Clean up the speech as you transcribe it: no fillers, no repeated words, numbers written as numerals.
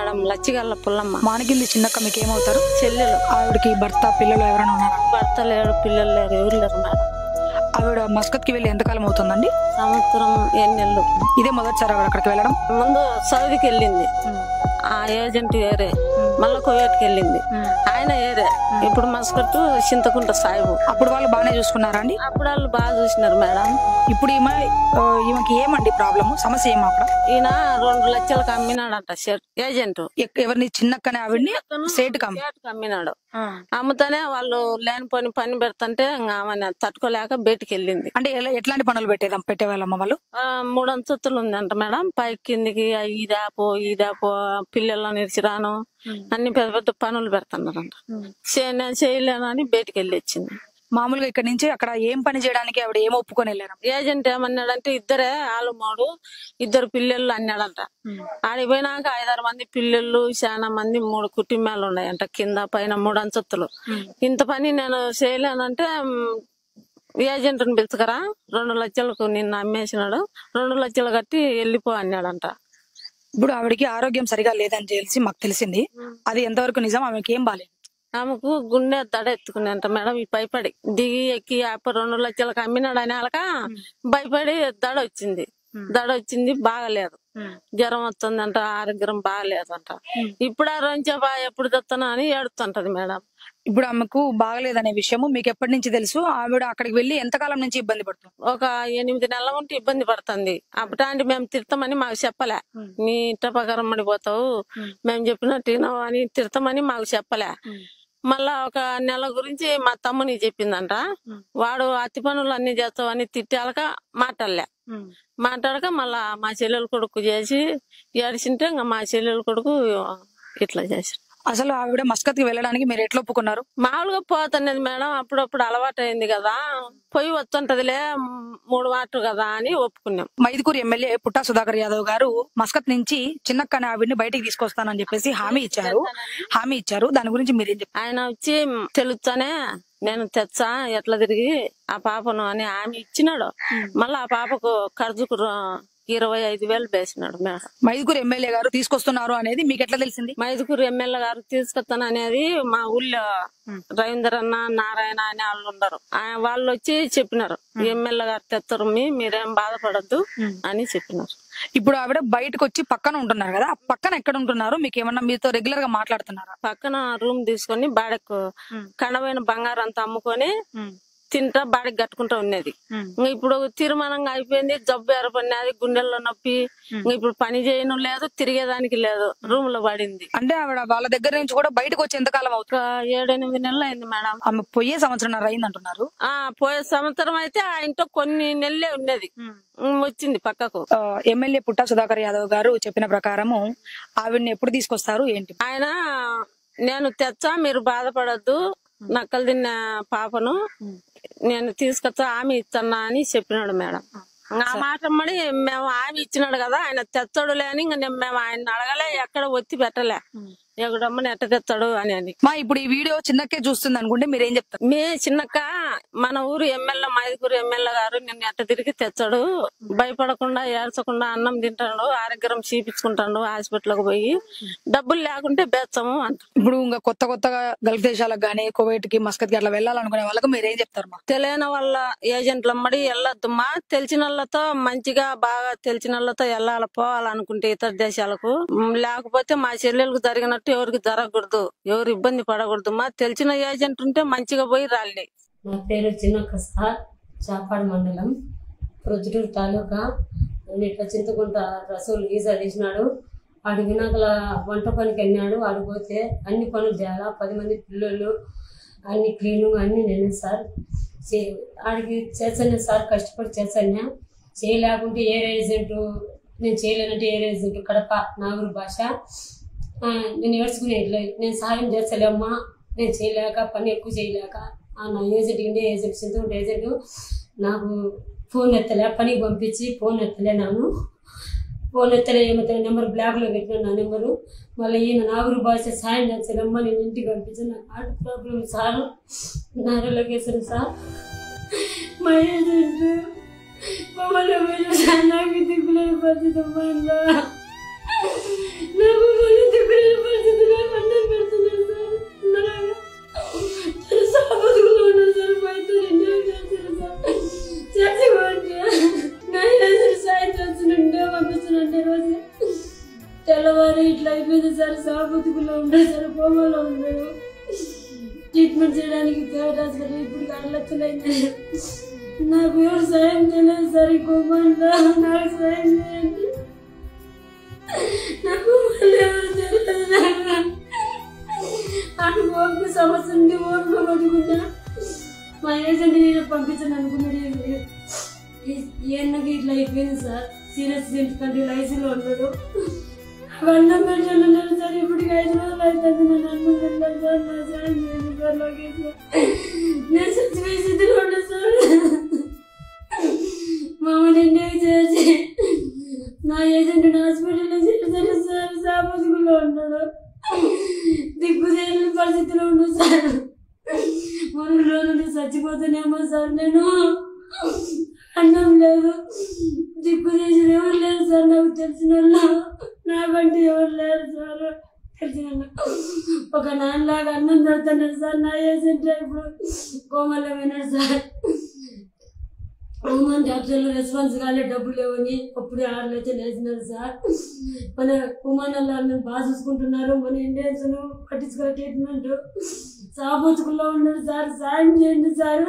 Madam లచ్చిగల్ల Pullamma. మానగిల్లి చిన్నక్క మీకు ఏమవుతారు? చెల్లెలు. ఆవిడకి భర్త పిల్లలు ఎవరైనా ఉన్నారా? భర్త లేడు, పిల్లలు లేరు, ఎవరు లేరు మేడం. ఆవిడ మస్కత్ కి వెళ్ళి ఎంతకాలం అవుతుందండి? సంవత్సరం 8 నెలలు. ఇదే మొదటిసారి ఆవిడ అక్కడికి వెళ్ళడం? ముందు సౌదీకి వెళ్ళింది, ఆ ఏజెంట్ ఏరే. మళ్ళీ కువైట్కి వెళ్ళింది, ఆయన ఏరే. ఇప్పుడు మస్కట్ చింతకుంట సాయిబు. అప్పుడు వాళ్ళు బాగానే చూసుకున్నారా అండి? అప్పుడు వాళ్ళు బాగా చూసినారు మేడం. ఇప్పుడు ఈమెకి ఏమండి ప్రాబ్లమ్, సమస్య ఏమో అక్కడ? ఈయన 2 లక్షలకు అమ్మినాడంట ఏజెంట్. ఎవరిని? చిన్నక్కనే ఆవిడ్ని సేటుకు అమ్మినాడు. అమ్ముతానే వాళ్ళు లేనిపోని పని పెడతంటే ఆమె తట్టుకోలేక బయటికి వెళ్ళింది. అంటే ఎట్లాంటి పనులు పెట్టేవాళ్ళమ్మ వాళ్ళు? 3 అంతస్తులు ఉందంట మేడం. పైకి కిందికి ఈదాపో పిల్లలను ఇరిచిరాను అన్ని పెద్ద పెద్ద పనులు పెడుతున్నారంట. నేను చేయలేను అని బయటికి వెళ్ళి వచ్చింది. మామూలుగా ఇక్కడ నుంచి అక్కడ ఏం పని చేయడానికి ఆవిడ ఏం ఒప్పుకొని వెళ్ళారు? ఏజెంట్ ఏమన్నాడంటే ఇద్దరే ఆలుమోడు 2 పిల్లలు అన్నాడంట. ఆడికి పోయినాక 5-6 మంది పిల్లలు, చాలా మంది 3 కుటుంబాలు ఉన్నాయంట. కింద పైన 3 అంతస్తులు. ఇంత పని నేను చేయలేనంటే ఏజెంట్ని పిలుచుకరా, 2 లక్షలకు నిన్ను అమ్మేసినాడు, 2 లక్షలు కట్టి వెళ్ళిపో అన్నాడంట. ఇప్పుడు ఆవిడకి ఆరోగ్యం సరిగా లేదని తెలిసి మాకు తెలిసింది. అది ఎంతవరకు నిజం? ఆమెకి ఏం బాలేదు? ఆమెకు గుండె దడ ఎత్తుకునేంట మేడం. ఈ భయపడి దిగి ఎక్కి 2 లక్షలకు అమ్మినాడు అని వాళ్ళక భయపడి దడ వచ్చింది. బాగలేదు, జ్వరం వస్తుందంట, ఆరోగ్యం బాగలేదంట. ఇప్పుడు ఆ రోజు ఎప్పుడు తెస్తానా అని ఏడుతుంటది మేడం. ఇప్పుడు ఆమెకు బాగలేదనే విషయము మీకు ఎప్పటి నుంచి తెలుసు? ఆవిడ అక్కడికి వెళ్ళి ఎంతకాలం నుంచి ఇబ్బంది పడుతుంది? ఒక 8 నెలల ఉంటే ఇబ్బంది పడుతుంది. అప్పటి మేము తిడతామని మాకు చెప్పలే. నీ ఇంట ప్రకారం పడిపోతావు, మేము చెప్పినట్టు వినవు అని తిడతామని మాకు చెప్పలే. మళ్ళా ఒక నెల గురించి మా తమ్ముని చెప్పిందంట. వాడు అతి పనులు అన్ని చేస్తావు అని తిట్టాలక మాట్లాడక మళ్ళా మా చెల్లెలు కొడుకు చేసి ఏడిచింటే ఇంకా మా చెల్లెలు కొడుకు ఇట్లా చేసి. అసలు ఆవిడ మస్కత్ కి వెళ్ళడానికి మీరు ఎట్లా ఒప్పుకున్నారు? మామూలుగా పోతున్నది మేడం, అప్పుడప్పుడు అలవాటు అయింది కదా, పోయి వస్తుంటదిలే 3 మాటలు కదా అని ఒప్పుకున్నాం. మైదుకూరు ఎమ్మెల్యే పుట్టా సుధాకర్ యాదవ్ గారు మస్కత్ నుంచి చిన్నక్కని ఆవిడ్ని బయటికి తీసుకొస్తానని చెప్పేసి హామీ ఇచ్చారు. దాని గురించి మీరేం చెప్పారు? ఆయన వచ్చి తెలుస్తానే నేను తెచ్చా ఎట్లా తిరిగి ఆ పాపను అని హామీ ఇచ్చినాడు. మళ్ళీ ఆ పాపకు ఖర్చుకు 25,000 వేసినాడు మేడం. మైదుకూరు ఎమ్మెల్యే గారు తీసుకొస్తున్నారు అనేది మీకు ఎట్లా తెలిసింది? మైదుకూరు ఎమ్మెల్యే గారు తీసుకొస్తాను అనేది మా ఊళ్ళో రవీందర్ అన్న, నారాయణ అని వాళ్ళు ఉండరు. వాళ్ళు వచ్చి చెప్పినారు, ఎమ్మెల్యే గారు తెస్తారు, మీరేం బాధపడద్దు అని చెప్పినారు. ఇప్పుడు ఆవిడ బయటకు వచ్చి పక్కన ఉంటున్నారు కదా, పక్కన ఎక్కడ ఉంటున్నారు? మీకు ఏమన్నా మీతో రెగ్యులర్ గా మాట్లాడుతున్నారా? పక్కన రూమ్ తీసుకొని బాడకు కడవైన బంగారం అంతా అమ్ముకొని తింటా బాడీకి కట్టుకుంటా ఉన్నది. ఇప్పుడు తీర్మానంగా అయిపోయింది, జబ్బు ఏర్పడినది, గుండెల్లో నొప్పి, ఇప్పుడు పని చేయను లేదు, తిరిగేదానికి లేదు, రూమ్ లో పడింది. అంటే ఆవిడ వాళ్ళ దగ్గర నుంచి కూడా బయటకు వచ్చి ఎంతకాలం అవుతుంది? 7-8 నెలలు అయింది మేడం. ఆమె పోయే సంవత్సరం అయింది అంటున్నారు. పోయే సంవత్సరం అయితే ఆ ఇంట్లో కొన్ని నెలలే ఉన్నది, వచ్చింది పక్కకు. ఎమ్మెల్యే పుట్టా సుధాకర్ యాదవ్ గారు చెప్పిన ప్రకారము ఆవిడని ఎప్పుడు తీసుకొస్తారు ఏంటి? ఆయన నేను తెచ్చా, మీరు బాధపడద్దు, నక్కలు తిన్న పాపను నేను తీసుకొచ్చా, హామీ ఇచ్చన్నా అని చెప్పినాడు మేడం. ఆ మాట మడి మేము హామీ ఇచ్చినాడు కదా, ఆయన తెచ్చాడులే అని మేము ఆయన అడగలే, ఎక్కడ ఒత్తి పెట్టలే, ఎక్కడమ్మని ఎట్ట తెస్తాడు అని. మా ఇప్పుడు ఈ వీడియో చిన్నకే చూస్తుంది అనుకుంటే మీరేం చెప్తారు? చిన్నక్క మన ఊరు ఎమ్మెల్యే, మైదుకూరు ఎమ్మెల్యే గారు నిన్ను ఎట్ట తిరిగి తెచ్చాడు, భయపడకుండా ఏడ్చకుండా అన్నం తింటాడు, ఆరోగ్యం చూపించుకుంటాడు, హాస్పిటల్కి పోయి డబ్బులు లేకుంటే బేచ్చము అంట. ఇప్పుడు ఇంకా కొత్తగా గల్ఫ్ దేశాలకు గానీ కువైట్ కి, మస్కత్ కి అట్లా వెళ్ళాలనుకునే వాళ్ళకి మీరేం చెప్తారు? మా తెలియని వాళ్ళ ఏజెంట్ల అమ్మడి వెళ్ళొద్దు మా, తెలిసిన వాళ్ళతో మంచిగా బాగా తెలిసిన వాళ్ళతో వెళ్ళాలి, పోవాలనుకుంటే ఇతర దేశాలకు. లేకపోతే మా చెల్లెలకు జరిగినట్టు ఎవరికి జరగకూడదు, ఎవరు ఇబ్బంది పడకూడదు. మా తెలిసిన ఏజెంట్ ఉంటే మంచిగా పోయి రాలి. నా పేరు చిన్నక్క సార్, చాపాడు మండలం, ప్రొద్దుటూరు తాలూకా. ఇట్లా చింతకుంట రసూలు వీసా తీసినాడు, ఆడికి వినాకల వంట పనికి వెళ్ళినాడు. ఆడిపోతే అన్ని పనులు చేయాలా, 10 మంది పిల్లలు, అన్ని క్లీను అన్ని నేనే సార్. ఆడికి చేసాను సార్, కష్టపడి చేసాను. చేయలేకుంటే ఏరే ఏజెంటు, నేను చేయలేనంటే ఏరే ఏజెంటు కడప నాగూరు భాష. నేను ఏడ్చుకునే నేను సహాయం చేస్తలేమ్మా, నేను చేయలేక పని ఎక్కువ చేయలేక నా ఏజెంట్ ఇండే ఏజెంట్ చింతకుంట ఏజెంట్ నాకు ఫోన్ ఎత్తలే, పనికి పంపించి ఫోన్ ఎత్తలే, ఫోన్ ఎత్తలే, ఏమైతే నెంబర్ బ్లాక్లో పెట్టినా నా నెంబరు. మళ్ళీ ఈయన నాగూరు భాష సాయం చేస్తలేమ్మా, నేను ఇంటికి పంపించాను, నాకు heart problem sir, Nara location sir. మా ఏజెంట్ మమ్మల్ని నాకు దిక్కులేని పరిస్థితి అమ్మా, నాకు దిక్కులే సార్, సాబుతుకులో ఉండడు సార్, కోమలో ఉండడు. ట్రీట్మెంట్ చేయడానికి ప్రైవేట్ హాస్పిటల్ ఇప్పుడు 6 లక్షలు అయింది. నాకు ఎవరు సాయం చేయలేదు సార్. ఈ కోమంతా నాకు సాయం చేయండి. నాకు మళ్ళీ ఎవరు తెలియదు. అటు ఓపిక సమస్య ఉంటే ఓపిక పట్టుకున్నా. మా ఏజెంట్ నేను పంపించాను అనుకున్నాడు. ఈయనకి ఇట్లా అయిపోయింది సార్. సీరియస్ కంట్రీ ఐసీలో ఉన్నాడు. అన్నం పెట్టాను సార్. ఇప్పటికి 5 రోజులు అవుతుంది. నేను అన్నం తిన్నాను సార్. నా సాయం చేయండి సార్. లోకేష్ సార్, నేను చచ్చిపోయే స్థితిలో ఉన్నా సార్. మామూలు ఇండియాకి చేసి నా ఏజెంట్ హాస్పిటల్లో చేశాను సార్. సామాజికలో ఉన్నాడు. దిక్కు చేయని పరిస్థితిలో ఉన్నాడు సార్. మరుగులో నుండి చచ్చిపోతానేమో సార్. నేను అన్నం లేదు, దిక్కు చేసిన ఎవరు లేరు సార్. నాకు తెలిసిన వాళ్ళు నాకంటే ఎవరు లేరు సార్. తెలిసిన ఒక నాన్నలాగా అన్నం పెడుతున్నాడు సార్. నా ఏజెంట్ ఇప్పుడు కోమలో విన్నాడు సార్. ఉమెన్ డాక్టర్లు రెస్పాన్స్ కాలే, డబ్బులు లేవని అప్పుడే 6 లక్షలు వేసినారు సార్. మన ఉమెన్ వాళ్ళని బాగా చూసుకుంటున్నారు. మన ఇండియన్స్ పట్టించుకునే ట్రీట్మెంట్ సాబోతుకుల్లో ఉన్నారు సార్. సాయం చేయండి సార్.